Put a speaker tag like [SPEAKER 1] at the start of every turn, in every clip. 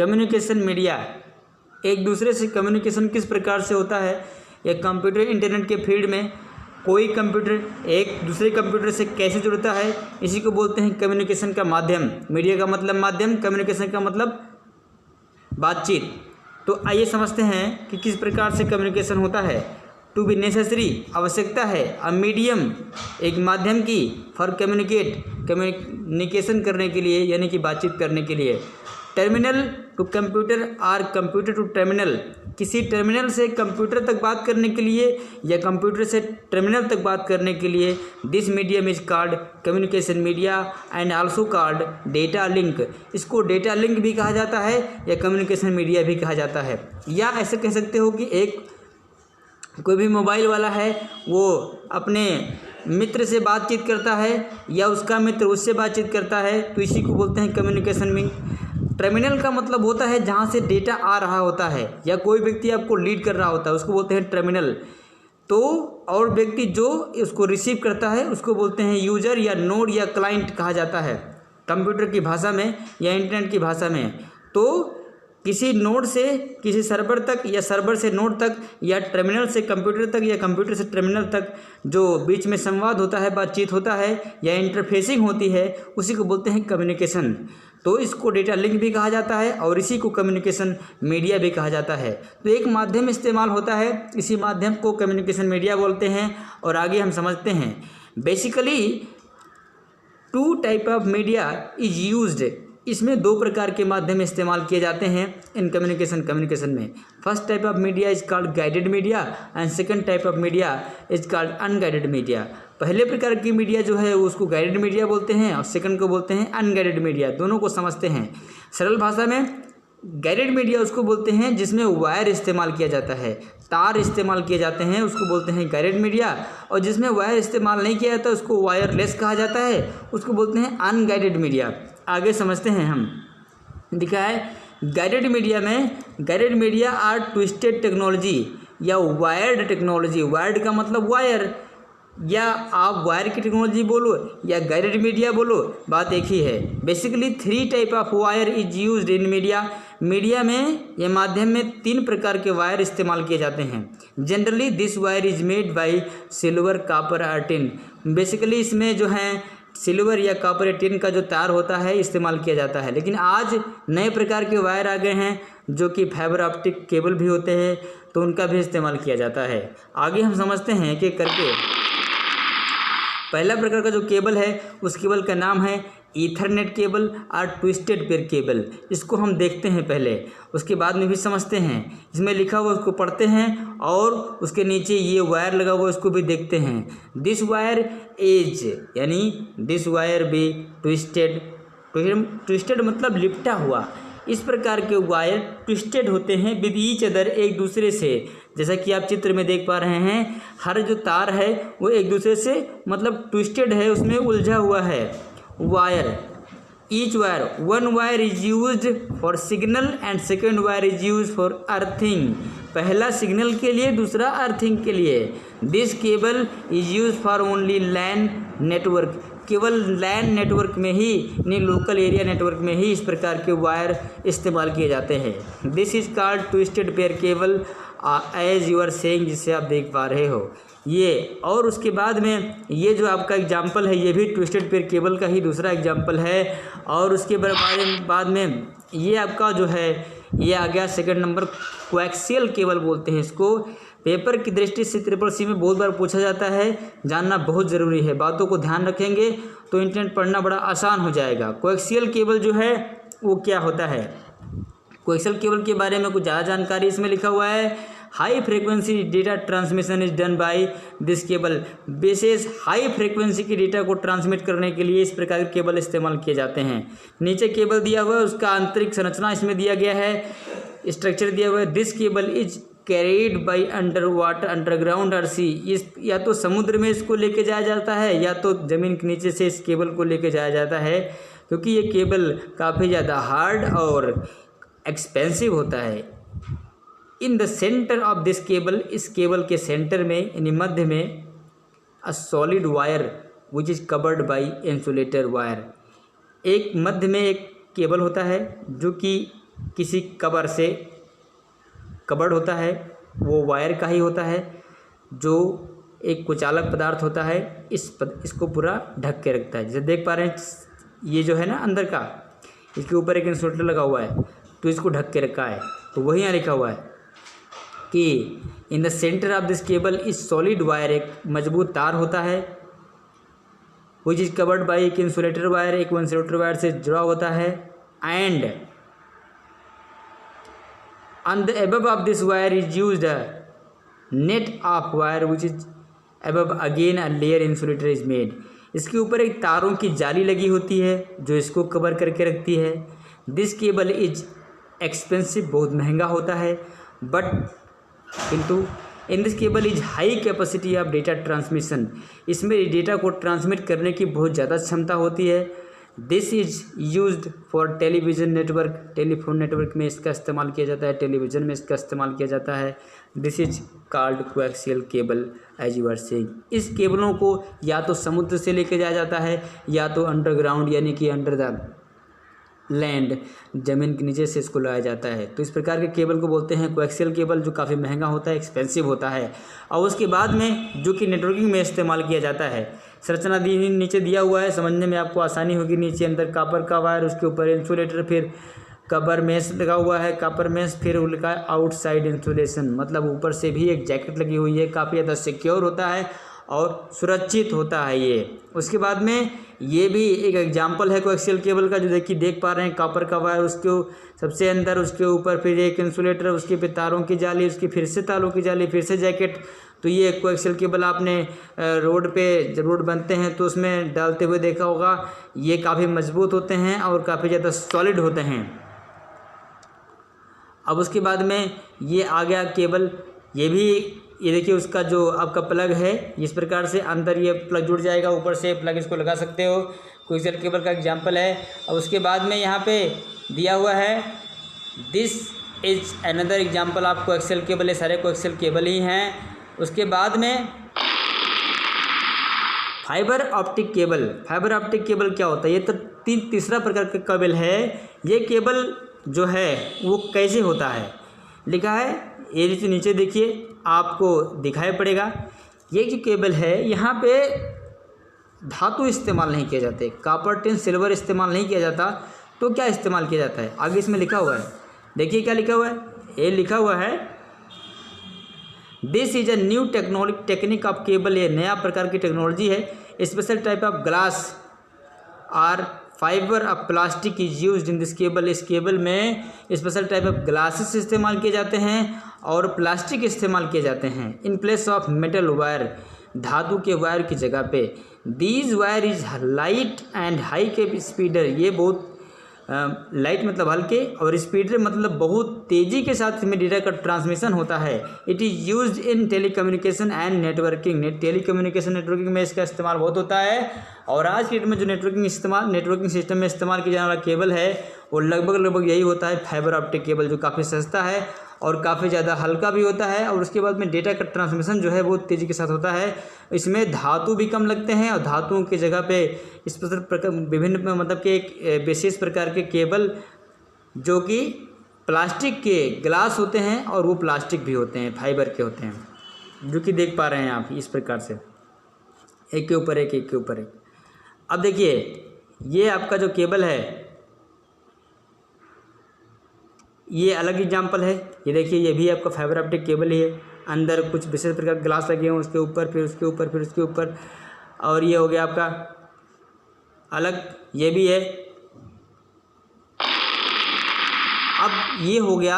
[SPEAKER 1] Communication media, एक दूसरे से कम्युनिकेशन किस प्रकार से होता है, या कंप्यूटर इंटरनेट के फील्ड में कोई कंप्यूटर एक दूसरे कंप्यूटर से कैसे जुड़ता है, इसी को बोलते हैं कम्युनिकेशन का माध्यम। मीडिया का मतलब माध्यम, कम्युनिकेशन का मतलब बातचीत। तो आइए समझते हैं कि किस प्रकार से कम्युनिकेशन होता है। टू बी नेसेसरी, आवश्यकता है, अ मीडियम, एक माध्यम की, फॉर कम्युनिकेशन करने के लिए, यानी कि बातचीत करने के लिए। Terminal to computer or computer to terminal, किसी टर्मिनल से कंप्यूटर तक बात करने के लिए या कंप्यूटर से टर्मिनल तक बात करने के लिए। This medium is called communication media and also called data link, इसको डेटा लिंक भी कहा जाता है या कम्युनिकेशन मीडिया भी कहा जाता है। या ऐसे कह सकते हो कि एक कोई भी मोबाइल वाला है, वो अपने मित्र से बातचीत करता है या उसका मित्र उससे बातचीत करता है, तो इसी को बोलते हैं कम्युनिकेशन में। टर्मिनल का मतलब होता है जहाँ से डेटा आ रहा होता है या कोई व्यक्ति आपको लीड कर रहा होता है, उसको बोलते हैं टर्मिनल। तो और व्यक्ति जो उसको रिसीव करता है उसको बोलते हैं यूजर या नोड या क्लाइंट कहा जाता है कंप्यूटर की भाषा में या इंटरनेट की भाषा में। तो किसी नोड से किसी सर्वर तक या सर्वर से नोड तक या टर्मिनल से कंप्यूटर तक या कंप्यूटर से टर्मिनल तक जो बीच में संवाद होता है, बातचीत होता है या इंटरफेसिंग होती है, उसी को बोलते हैं कम्युनिकेशन। तो इसको डेटा लिंक भी कहा जाता है और इसी को कम्युनिकेशन मीडिया भी कहा जाता है। तो एक माध्यम इस्तेमाल होता है, इसी माध्यम को कम्युनिकेशन मीडिया बोलते हैं। और आगे हम समझते हैं, basically two type of media is used, इसमें दो प्रकार के माध्यम इस्तेमाल किए जाते हैं इन कम्युनिकेशन में। First type of media is called guided media and second type of media is called unguided media. पहले प्रकार की मीडिया जो है उसको गाइडेड मीडिया बोलते हैं और सेकंड को बोलते हैं अनगाइडेड मीडिया। दोनों को समझते हैं सरल भाषा में। गाइडेड मीडिया उसको बोलते हैं जिसमें वायर इस्तेमाल किया जाता है, तार इस्तेमाल किए जाते हैं, उसको बोलते हैं गाइडेड मीडिया। और जिसमें वायर इस्तेमाल नहीं किया जाता उसको वायरलेस कहा जाता है, उसको बोलते हैं अनगाइडेड मीडिया। आगे समझते हैं हम। दिखा है गाइडेड मीडिया में, guided media or twisted technology या वायर्ड टेक्नोलॉजी। वायर्ड का मतलब वायर, या आप वायर की टेक्नोलॉजी बोलो या गाइडेड मीडिया बोलो, बात एक ही है। Basically 3 type of wire is used in media. Media में या माध्यम में 3 प्रकार के वायर इस्तेमाल किए जाते हैं। Generally this wire is made by silver, copper और टिन। बेसिकली इसमें जो है सिल्वर या कॉपर या टिन का जो तार होता है इस्तेमाल किया जाता है। लेकिन आज नए प्रकार के वायर आ गए हैं जो कि फाइबर ऑप्टिक केबल भी होते हैं, तो उनका भी इस्तेमाल किया जाता है। आगे हम समझते हैं कि करके पहला प्रकार का जो केबल है उस केबल का नाम है ईथरनेट केबल और ट्विस्टेड पेयर केबल। इसको हम देखते हैं पहले, उसके बाद में भी समझते हैं। इसमें लिखा हुआ उसको पढ़ते हैं और उसके नीचे ये वायर लगा हुआ उसको भी देखते हैं। दिस वायर एज, यानी this wire be twisted, twisted मतलब लिपटा हुआ। इस प्रकार के वायर ट्विस्टेड होते हैं विद ईच अदर, एक दूसरे से। जैसा कि आप चित्र में देख पा रहे हैं, हर जो तार है वो एक दूसरे से मतलब ट्विस्टेड है, उसमें उलझा हुआ है wire. Each wire, one wire is used for signal and second wire is use for earthing. पहला सिग्नल के लिए, दूसरा अर्थिंग के लिए। This cable is use for only LAN network, केवल लैन नेटवर्क में ही, यानी लोकल एरिया नेटवर्क में ही इस प्रकार के वायर इस्तेमाल किए जाते हैं। This is called twisted pair cable as you are seeing, जिसे आप देख पा रहे हो ये। और उसके बाद में ये जो आपका एग्जाम्पल है ये भी ट्विस्टेड पेयर केबल का ही दूसरा एग्जाम्पल है। और उसके बाद में ये आपका जो है ये आ गया सेकंड नंबर, कोएक्सियल केबल बोलते हैं इसको। पेपर की दृष्टि से CCC में बहुत बार पूछा जाता है, जानना बहुत ज़रूरी है। बातों को ध्यान रखेंगे तो इंटरनेट पढ़ना बड़ा आसान हो जाएगा। कोएक्सियल केबल जो है वो क्या होता है, कोएक्सियल केबल के बारे में कुछ ज़्यादा जानकारी इसमें लिखा हुआ है। High frequency data transmission is done by this cable. Basis high frequency की डेटा को ट्रांसमिट करने के लिए इस प्रकार के केबल इस्तेमाल किए जाते हैं। नीचे केबल दिया हुआ है, उसका आंतरिक संरचना इसमें दिया गया है, स्ट्रक्चर दिया हुआ है। This cable is carried by under water, underground और सी। इस या तो समुद्र में इसको लेके जाया जाता है या तो ज़मीन के नीचे से इस केबल को लेके जाया जाता है, क्योंकि ये केबल काफ़ी ज़्यादा हार्ड और एक्सपेंसिव होता है। In the centre of this cable, इस केबल के सेंटर में यानी मध्य में a solid wire which is covered by insulator wire. एक मध्य में एक केबल होता है जो कि किसी कबर्ड होता है, वो वायर का ही होता है, जो एक कुचालक पदार्थ होता है, इसको पूरा ढक के रखता है। जैसे देख पा रहे हैं ये जो है ना अंदर का, इसके ऊपर एक इंसुलेटर लगा हुआ है, तो इसको ढक के रखा है। तो वही यहाँ लिखा हुआ है कि in the centre of this cable is solid wire, एक मजबूत तार होता है, विच इज कवर्ड बाई एक इंसुलेटर वायर, एक इंसुलेटर वायर से जुड़ा होता है। And on the above of this wire is used a net of wire which is above again a layer insulator is made. इसके ऊपर एक तारों की जाली लगी होती है जो इसको कवर करके रखती है। दिस केबल इज एक्सपेंसिव, बहुत महंगा होता है, बट किंतु इन this cable is high capacity of data transmission, इसमें डेटा को ट्रांसमिट करने की बहुत ज़्यादा क्षमता होती है। This is used for television network, telephone network में इसका इस्तेमाल किया जाता है, टेलीविज़न में इसका इस्तेमाल किया जाता है। This is called coaxial cable as you are seeing. इस केबलों को या तो समुद्र से लेके जाया जाता है या तो अंडरग्राउंड यानी कि अंडर द लैंड, ज़मीन के नीचे से इसको लाया जाता है। तो इस प्रकार के केबल को बोलते हैं कोएक्सियल केबल, जो काफ़ी महंगा होता है, एक्सपेंसिव होता है। और उसके बाद में जो कि नेटवर्किंग में इस्तेमाल किया जाता है, संरचना नीचे दिया हुआ है, समझने में आपको आसानी होगी। नीचे अंदर कॉपर का वायर, उसके ऊपर इंसुलेटर, फिर कवर मेश लगा हुआ है, कॉपर मेश, फिर लिखा है आउटसाइड इंसुलेशन, मतलब ऊपर से भी एक जैकेट लगी हुई है, काफ़ी ज़्यादा सिक्योर होता है और सुरक्षित होता है ये। उसके बाद में ये भी एक एग्जांपल है कोएक्सियल केबल का, जो देख पा रहे हैं, कॉपर का वायर, उसके सबसे अंदर, उसके ऊपर फिर एक इंसुलेटर, उसके फिर तारों की जाली, उसकी फिर से तारों की जाली, फिर से जैकेट। तो ये कोएक्सियल केबल आपने रोड पे जब रोड बनते हैं तो उसमें डालते हुए देखा होगा। ये काफ़ी मजबूत होते हैं और काफ़ी ज़्यादा सॉलिड होते हैं। अब उसके बाद में ये आ गया केबल, ये भी ये देखिए उसका जो आपका प्लग है, इस प्रकार से अंदर ये प्लग जुड़ जाएगा, ऊपर से प्लग इसको लगा सकते हो। कोएक्सियल केबल का एग्जांपल है। और उसके बाद में यहाँ पे दिया हुआ है, this is another example of coaxial cable. ये सारे कोएक्सियल केबल ही हैं। उसके बाद में fibre optic cable. Fibre optic cable क्या होता है? ये तो तीसरा प्रकार का केबल है। ये केबल जो है वो कैसे होता है, लिखा है ये नीचे देखिए, आपको दिखाई पड़ेगा। ये जो केबल है यहाँ पे धातु इस्तेमाल नहीं किए जाते, कॉपर, टिन, सिल्वर इस्तेमाल नहीं किया जाता। तो क्या इस्तेमाल किया जाता है? आगे इसमें लिखा हुआ है, देखिए क्या लिखा हुआ है। ये लिखा हुआ है this is a new technique of cable. ये नया प्रकार की टेक्नोलॉजी है। Special type of glass or fiber of plastic is used in this cable. इस केबल में स्पेशल टाइप ऑफ ग्लासेस इस्तेमाल किए जाते हैं और प्लास्टिक इस्तेमाल किए जाते हैं in place of metal wire, धातु के वायर की जगह पे। These wire is light and high के स्पीडर। ये बहुत लाइट मतलब हल्के और स्पीडर मतलब बहुत तेज़ी के साथ इसमें डेटा का ट्रांसमिशन होता है। It is used in telecommunication and networking. Telecommunication networking में इसका इस्तेमाल बहुत होता है। और आज के डेट में जो नेटवर्किंग सिस्टम में इस्तेमाल किया जाने वाला केबल है वो लगभग यही होता है, फाइबर ऑप्टिक केबल, जो काफ़ी सस्ता है और काफ़ी ज़्यादा हल्का भी होता है। और उसके बाद में डेटा का ट्रांसमिशन जो है बहुत तेज़ी के साथ होता है। इसमें धातु भी कम लगते हैं और धातुओं की जगह पे स्पेशल प्रकार विभिन्न मतलब कि एक विशेष प्रकार के केबल जो कि प्लास्टिक के ग्लास होते हैं और वो प्लास्टिक भी होते हैं, फाइबर के होते हैं, जो कि देख पा रहे हैं आप इस प्रकार से, एक के ऊपर एक, एक के ऊपर एक। अब देखिए ये आपका जो केबल है ये अलग एग्जाम्पल है। ये देखिए ये भी आपका फाइबर ऑप्टिक केबल ही है। अंदर कुछ विशेष प्रकार के ग्लास लगे हैं, उसके ऊपर फिर उसके ऊपर फिर उसके ऊपर। और ये हो गया आपका अलग, ये भी है। अब ये हो गया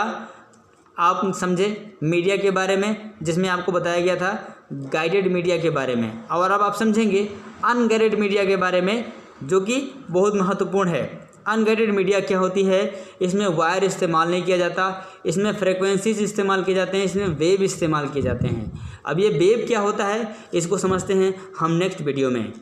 [SPEAKER 1] आप समझे मीडिया के बारे में, जिसमें आपको बताया गया था गाइडेड मीडिया के बारे में। और अब आप समझेंगे अनगाइडेड मीडिया के बारे में, जो कि बहुत महत्वपूर्ण है। अनगाइडेड मीडिया क्या होती है? इसमें वायर इस्तेमाल नहीं किया जाता, इसमें फ्रेक्वेंसीज इस्तेमाल किए जाते हैं, इसमें वेव इस्तेमाल किए जाते हैं। अब ये वेव क्या होता है इसको समझते हैं हम नेक्स्ट वीडियो में।